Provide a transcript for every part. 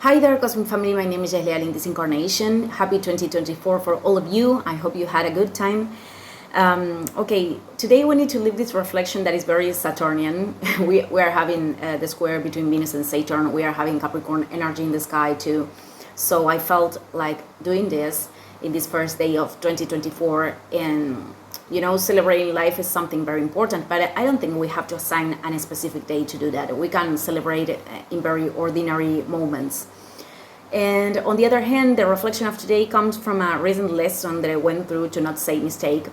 Hi there, Cosmic Family. My name is Jahlia in this incarnation. Happy 2024 for all of you. I hope you had a good time. Okay, today we need to leave this reflection that is very Saturnian. we are having the square between Venus and Saturn. We are having Capricorn energy in the sky too. So I felt like doing this in this first day of 2024, and celebrating life is something very important, but I don't think we have to assign a specific day to do that. We can celebrate it in very ordinary moments. And on the other hand, the reflection of today comes from a recent lesson that I went through to not say mistake.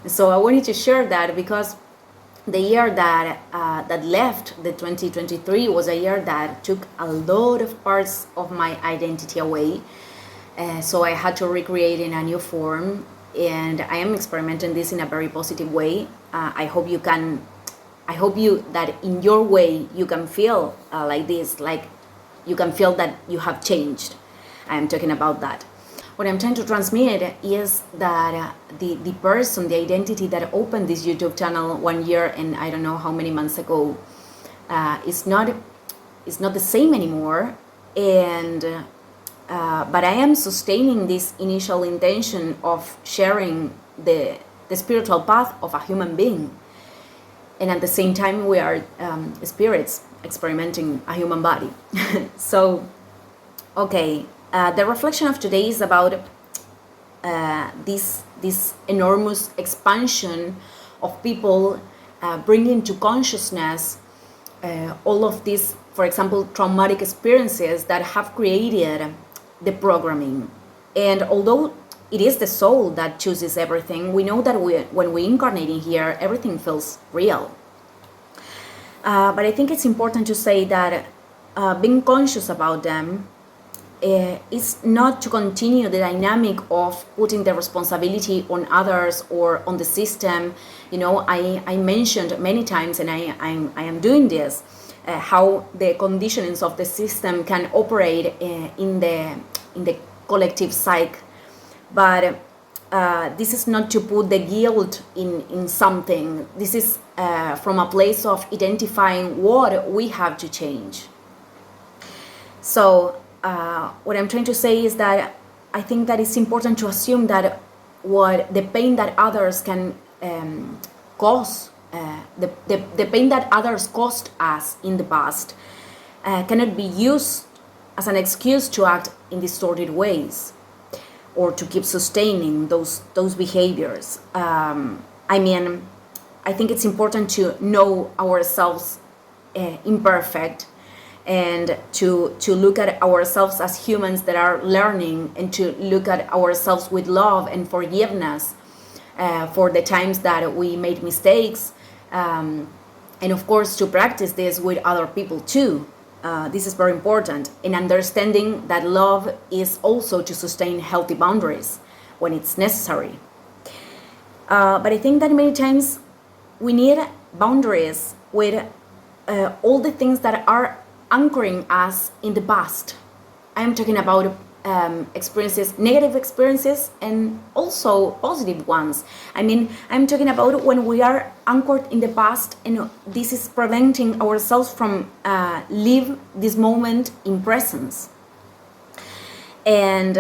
So I wanted to share that because the year that left, the 2023, was a year that took a lot of parts of my identity away. So I had to recreate in a new form, and I am experimenting this in a very positive way. I hope that in your way you can feel like this, like you can feel that you have changed. I am talking about that. What I'm trying to transmit is that the person, the identity that opened this YouTube channel 1 year and I don't know how many months ago is not the same anymore. And but I am sustaining this initial intention of sharing the spiritual path of a human being. And at the same time, we are spirits experimenting a human body. So, okay, the reflection of today is about this enormous expansion of people bringing to consciousness all of these, for example, traumatic experiences that have created the programming. And although it is the soul that chooses everything, we know that when we incarnate in here, everything feels real. But I think it's important to say that being conscious about them is not to continue the dynamic of putting the responsibility on others or on the system. I mentioned many times, and I am doing this, how the conditionings of the system can operate in the collective psyche. But this is not to put the guilt in something. This is from a place of identifying what we have to change. So what I'm trying to say is that I think that it's important to assume that what the pain that others can cause, the pain that others caused us in the past cannot be used as an excuse to act in distorted ways or to keep sustaining those behaviors. I think it's important to know ourselves imperfect, and to look at ourselves as humans that are learning, and to look at ourselves with love and forgiveness for the times that we made mistakes, and of course to practice this with other people too. This is very important, in understanding that love is also to sustain healthy boundaries when it's necessary. But I think that many times we need boundaries with all the things that are anchoring us in the past. I am talking about experiences, negative experiences, and also positive ones. I'm talking about when we are anchored in the past, and this is preventing ourselves from live this moment in presence. And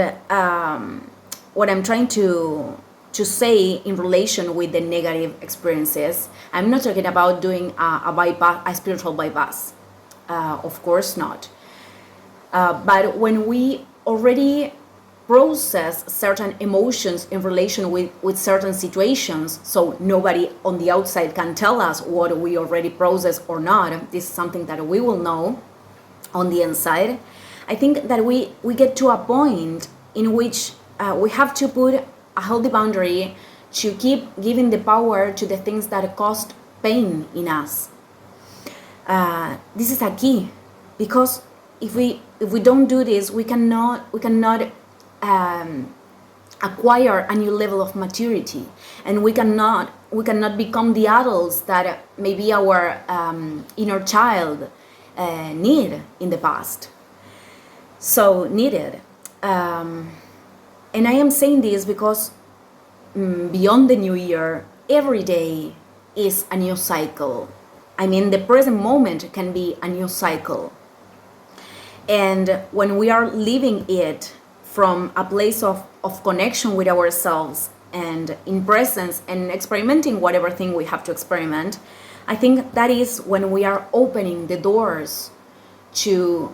what I'm trying to say in relation with the negative experiences, I'm not talking about doing a bypass, a spiritual bypass. Of course not. But when we already process certain emotions in relation with certain situations, so nobody on the outside can tell us what we already process or not. This is something that we will know on the inside. I think that we get to a point in which we have to put a healthy boundary to keep giving the power to the things that caused pain in us. This is a key, because if we don't do this, we cannot acquire a new level of maturity, and we cannot become the adults that maybe our inner child need in the past. So needed. And I am saying this because beyond the new year, every day is a new cycle. The present moment can be a new cycle. And when we are living it from a place of connection with ourselves and in presence and experimenting whatever thing we have to experiment, I think that is when we are opening the doors to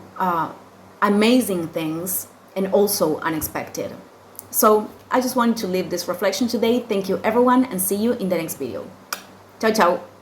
amazing things and also unexpected. So I just wanted to leave this reflection today. Thank you everyone, and see you in the next video. Ciao, ciao.